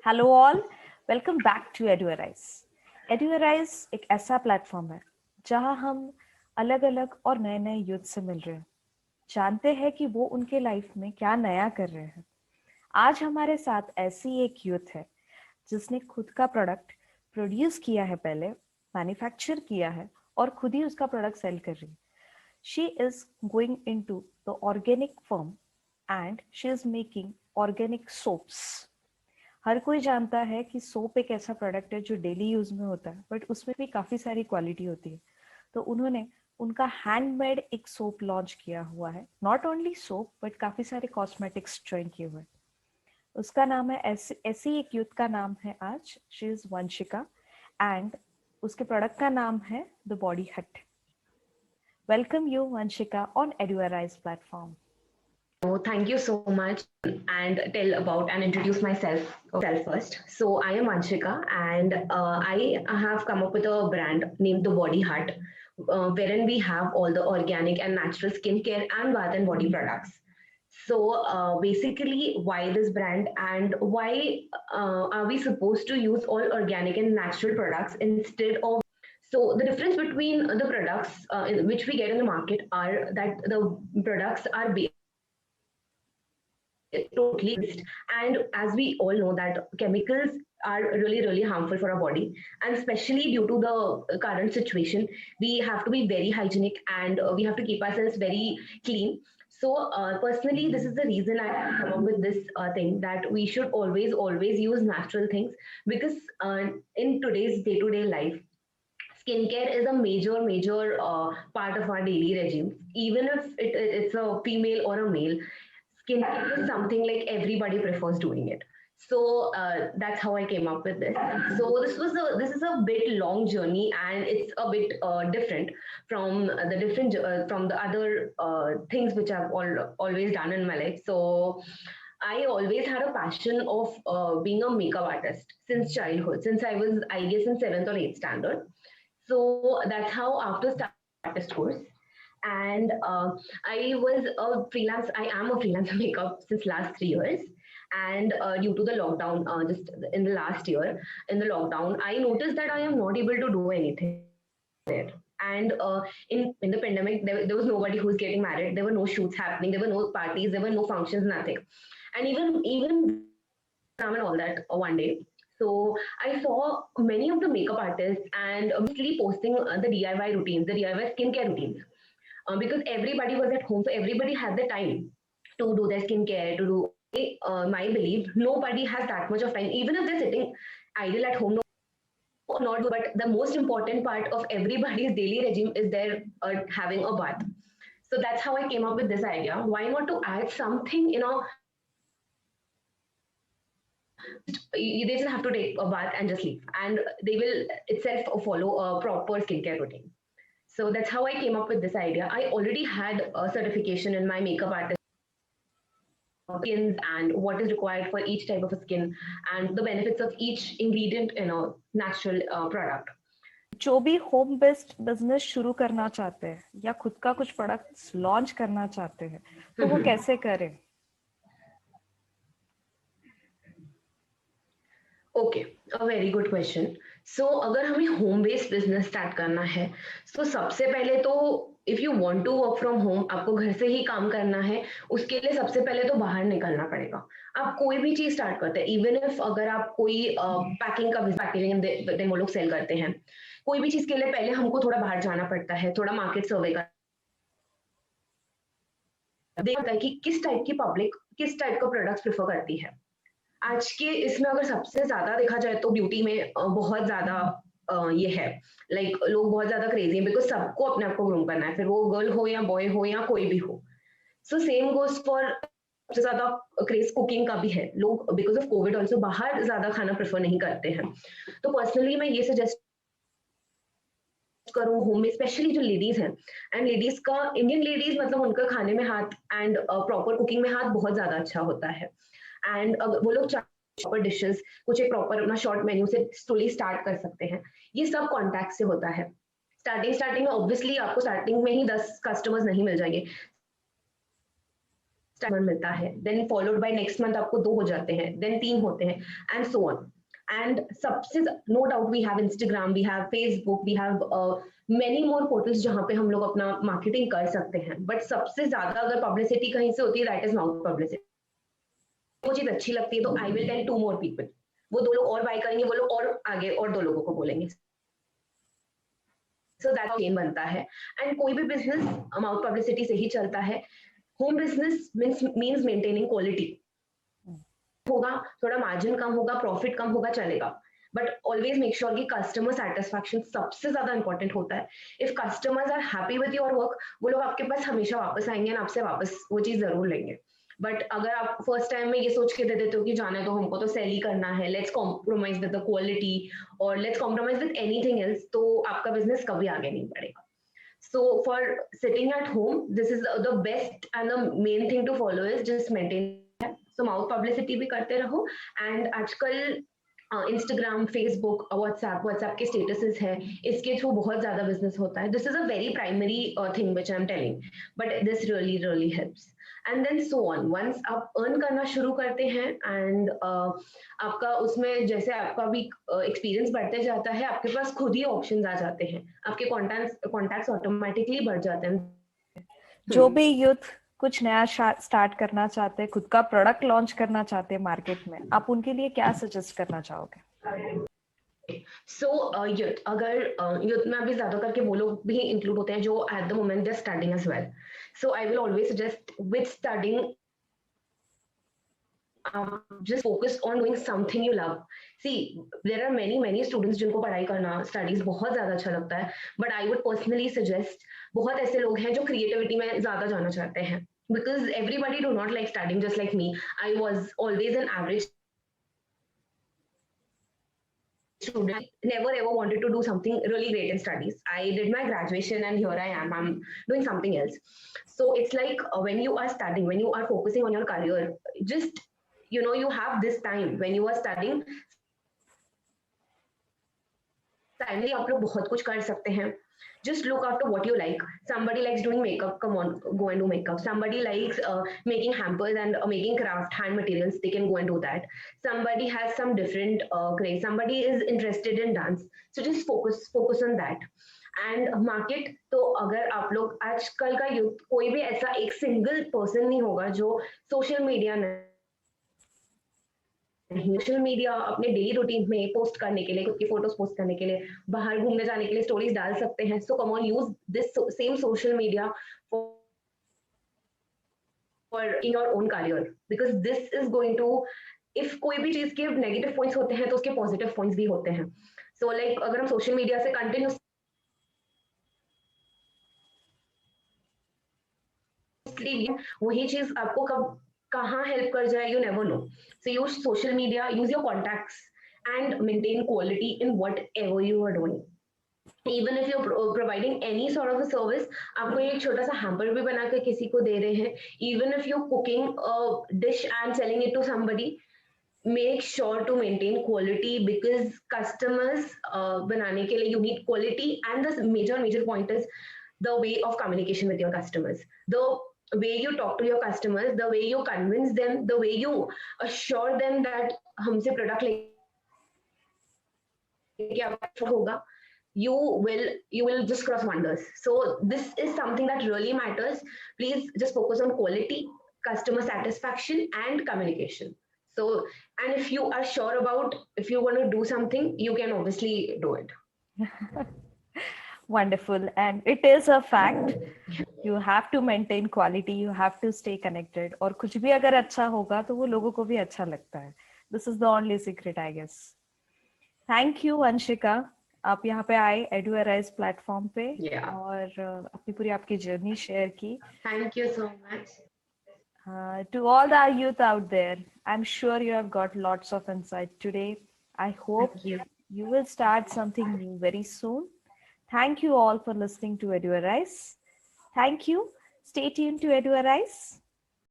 Hello all, welcome back to Eduarise. Eduarise एक ऐसा platform है जहां हम अलग अलग और नए नए यूथ से मिल रहे हैं, जानते हैं कि वो उनके लाइफ में क्या नया कर रहे हैं। आज हमारे साथ ऐसी एक यूथ है जिसने खुद का प्रोडक्ट प्रोड्यूस किया है, पहले मैन्युफैक्चर किया है और खुद ही उसका प्रोडक्ट सेल कर रही है। She is going into the organic firm and she is making organic soaps. हर कोई जानता है कि सोप एक ऐसा प्रोडक्ट है जो डेली यूज में होता है, बट उसमें भी काफी सारी क्वालिटी होती है। तो उन्होंने उनका हैंडमेड एक सोप लॉन्च किया हुआ है। नॉट ओनली सोप बट काफी सारे कॉस्मेटिक्स ज्वाइन किए हुए हैं। उसका नाम है ऐसी एक यूथ का नाम है आज, शी इज वंशिका, एंड उसके प्रोडक्ट का नाम है the body hut. Welcome you Vanshika on Eduarise platform. Oh, thank you so much. And tell about and introduce myself first. So I am Anshika, and I have come up with a brand named the Body Hut, wherein we have all the organic and natural skincare and bath and body products. So basically, why this brand and why are we supposed to use all organic and natural products instead of so the difference between the products which we get in the market are that the products are totally based. And as we all know that chemicals are really harmful for our body, and especially due to the current situation, we have to be very hygienic and we have to keep ourselves very clean. So personally, this is the reason I have come up with this thing that we should always use natural things, because in today's day-to-day life, skincare is a major part of our daily regime. Even if it's a female or a male, skincare is something like everybody prefers doing it. So that's how I came up with this. So this is a bit long journey, and it's a bit different from from the other things which I've always done in my life. So I always had a passion of being a makeup artist since childhood, since I was, I guess, in seventh or eighth standard. So that's how after starting artist course, and I was a freelance. I am a freelance makeup since last 3 years, and due to the lockdown, just in the last year, in the lockdown, I noticed that I am not able to do anything there. And in the pandemic, there was nobody who was getting married. There were no shoots happening. There were no parties. There were no functions. Nothing. And even and all that one day. So I saw many of the makeup artists and mostly posting the DIY routines, the DIY skincare routines, because everybody was at home, so everybody had the time to do their skincare, to do. My belief, nobody has that much of time, even if they're sitting idle at home. No, not, but the most important part of everybody's daily regime is their having a bath. So that's how I came up with this idea. Why not to add something, they just have to take a bath and just leave, and they will itself follow a proper skincare routine. So that's how I came up with this idea. I already had a certification in my makeup artist skins and what is required for each type of a skin and the benefits of each ingredient in a natural product. जो भी home based business शुरू करना चाहते हैं या खुद का कुछ प्रोडक्ट्स लॉन्च करना चाहते हैं, तो वो कैसे करें? Okay, uh very good question. So अगर हमें होम बेस्ड बिजनेस स्टार्ट करना है, तो सबसे पहले तो if you want to work from home, आपको घर से ही काम करना है, उसके लिए सबसे पहले तो बाहर निकलना पड़ेगा। आप कोई भी चीज स्टार्ट करते हैं, इवन इफ अगर आप कोई पैकिंग का पैकेजिंग वो लोग सेल करते हैं, कोई भी चीज के लिए पहले हमको थोड़ा बाहर जाना पड़ता है, थोड़ा मार्केट सर्वे कर देखता है कि किस टाइप की पब्लिक किस टाइप का प्रोडक्ट्स प्रेफर करती है। आज के इसमें अगर सबसे ज्यादा देखा जाए तो ब्यूटी में बहुत ज्यादा ये है, लाइक लोग बहुत ज्यादा क्रेजी हैं, बिकॉज सबको अपने आप को ग्रूम करना है, फिर वो गर्ल हो या बॉय हो या कोई भी हो। सो सेम गोज फॉर सबसे ज्यादा क्रेज कुकिंग का भी है। लोग बिकॉज ऑफ कोविड ऑल्सो बाहर ज्यादा खाना प्रेफर नहीं करते हैं। तो पर्सनली मैं ये सजेस्ट करूँ होम में, स्पेशली जो लेडीज हैं, एंड लेडीज का, इंडियन लेडीज मतलब उनका खाने में हाथ एंड प्रॉपर कुकिंग में हाथ बहुत ज्यादा अच्छा होता है। एंड वो लोग प्रॉपर डिशेस, कुछ एक प्रॉपर अपना शॉर्ट मेन्यू से स्लोली स्टार्ट कर सकते हैं। ये सब कॉन्टैक्ट से होता है। स्टार्टिंग में ऑब्वियसली आपको स्टार्टिंग में ही 10 कस्टमर्स नहीं मिल जाएंगे। मिलता है, then followed by next month आपको 2 हो जाते हैं, देन 3 होते हैं, एंड सो ऑन। एंड सबसे no doubt we have Instagram, we have Facebook, we have many more portals जहाँ पे हम लोग अपना मार्केटिंग कर सकते हैं। बट सबसे ज्यादा अगर पब्लिसिटी कहीं से होती है, दैट इज माउथ पब्लिसिटी। वो चीज अच्छी लगती है तो I will tell 2 more people, वो 2 लोग और बाय करेंगे, वो लोग और आगे और 2 लोगों को बोलेंगे। सो दैट गेम बनता है। एंड कोई भी बिजनेस माउथ पब्लिसिटी से ही चलता है। Home business means maintaining quality होगा, थोड़ा मार्जिन कम होगा, प्रॉफिट कम होगा, चलेगा, बट ऑलवेज मेक श्योर कि कस्टमर सेटिस्फैक्शन सबसे ज्यादा इंपॉर्टेंट होता है। If customers are happy with your work, वो लोग आपके पास हमेशा वापस आएंगे और आपसे वापस वो चीज जरूर लेंगे। बट अगर आप फर्स्ट टाइम में ये सोच के दे देते हो कि जाना है तो हमको तो सेल ही करना है, let's compromise with the quality और let's compromise with anything else, तो आपका बिजनेस कभी आगे नहीं बढ़ेगा। So for sitting at home, this is the best and the main thing to follow is just maintain. So mouth publicity भी करते रहो, and आजकल इंस्टाग्राम, फेसबुक, व्हाट्सएप के स्टेटसेस है, इसके थ्रू बहुत ज्यादा बिजनेस होता है। This is a very primary thing which I am telling, but this really really helps. And then so on, once आप अर्न करना शुरू करते हैं एंड आपका उसमें जैसे आपका भी एक्सपीरियंस बढ़ते जाता है, आपके पास खुद ही ऑप्शंस आ जाते हैं, आपके कॉन्टैक्ट्स ऑटोमेटिकली बढ़ जाते हैं। जो भी यूथ कुछ नया स्टार्ट करना चाहते हैं, खुद का प्रोडक्ट लॉन्च करना चाहते हैं मार्केट में, आप उनके लिए क्या सजेस्ट करना चाहोगे? सो यूथ, अगर यूथ में अभी ज्यादा करके वो लोग भी इंक्लूड होते हैं जो at the moment they studying as well. So I will always suggest with studying, just focus on doing something you love. See, there are many students जिनको पढ़ाई करना, studies बहुत ज्यादा अच्छा लगता है, but I would personally suggest, बहुत ऐसे लोग हैं जो creativity में ज्यादा जाना चाहते हैं, because everybody do not like studying just like me. I was always an average student. I never ever wanted to do something really great in studies. I did my graduation and here I am. I'm doing something else. So it's like when you are studying, when you are focusing on your career, just you have this time when you are studying. Timely आप लोग बहुत कुछ कर सकते हैं. Just look after what you like. Somebody likes doing makeup, come on, go and do makeup. Somebody likes making hampers and making craft hand materials, they can go and do that. Somebody has some different craze. Somebody is interested in dance, so just focus on that. And market, तो अगर आप लोग आजकल का youth, कोई भी ऐसा एक सिंगल पर्सन नहीं होगा जो सोशल मीडिया सोशल मीडिया अपने डेली रूटीन में पोस्ट करने के लिए, खुद की फोटोज पोस्ट करने के लिए, बाहर घूमने जाने के लिए स्टोरीज डाल सकते हैं. So come on, use this same social media for in your own career, because this is going to, if कोई भी चीज के नेगेटिव पॉइंट्स होते हैं तो उसके पॉजिटिव पॉइंट्स भी होते हैं. सो लाइक अगर हम सोशल मीडिया से कंटिन्यूस वही चीज आपको कब कहाँ हेल्प कर जाए, you never know. So use social media, use your contacts and maintain quality in whatever you are doing. Even if you providing any sort of a service, आपको एक छोटा सा हैम्पर भी बनाकर किसी को दे रहे हैं, even if you cooking dish and selling it to somebody, make sure to maintain quality, because customers बनाने के लिए you need quality, and the major point is the way of communication with your customers, the way you talk to your customers, the way you convince them, the way you assure them that हमसे product लेके आपका होगा, you will just cross wonders. So this is something that really matters. Please just focus on quality, customer satisfaction and communication. So, and if you are sure about, if you want to do something, you can obviously do it. Wonderful. And it is a fact. You have to maintain quality. You have to stay connected. और कुछ भी अगर अच्छा होगा तो वो लोगों को भी अच्छा लगता है. This is the only secret, I guess. Thank you, Anshika. आप यहाँ पे आए EduArise प्लेटफॉर्म पे और अपनी पूरी आपकी जर्नी शेयर की. Thank you so much. To all the youth out there, I'm sure you have got lots of insight today. I hope you will start something new very soon. Thank you all for listening to EduArise. Thank you. Stay tuned to EduArise.